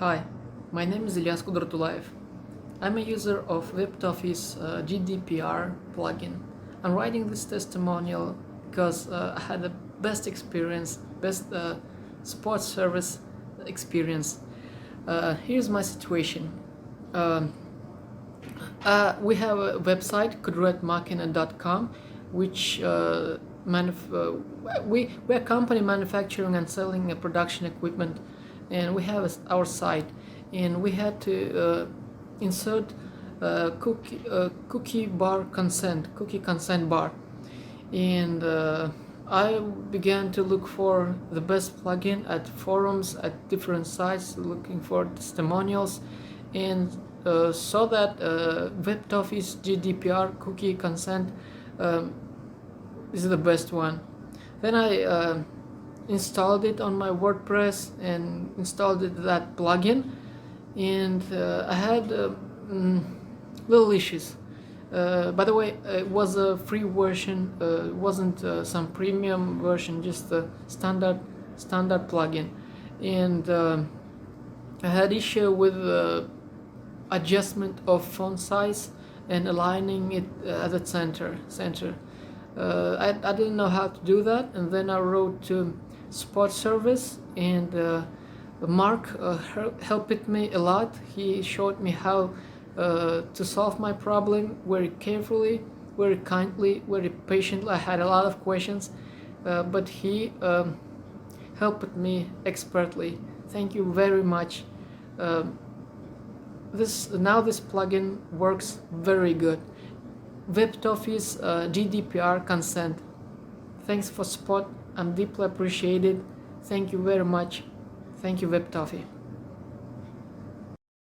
Hi, my name is Ylyas. I'm a user of WebToffee's GDPR plugin. I'm writing this testimonial because I had the best experience, best sports service experience. Here's my situation. Um, we have a website, kudretmakina.com, which we're a company manufacturing and selling production equipment, and we have our site, and we had to insert cookie consent bar, and I began to look for the best plugin at forums, at different sites, looking for testimonials, and saw that WebToffee's GDPR cookie consent is the best one. Then I installed it on my WordPress and installed that plugin, and I had little issues. By the way, it was a free version, it wasn't some premium version, just a standard plugin, and I had issue with adjustment of font size and aligning it at the center. I didn't know how to do that, and then I wrote to support service, and Mark helped me a lot. He showed me how to solve my problem very carefully, very kindly, very patiently. I had a lot of questions, but he helped me expertly. Thank you very much. This plugin works very good. WebToffee's GDPR consent. Thanks for support. I'm deeply appreciated. Thank you very much. Thank you, WebToffee.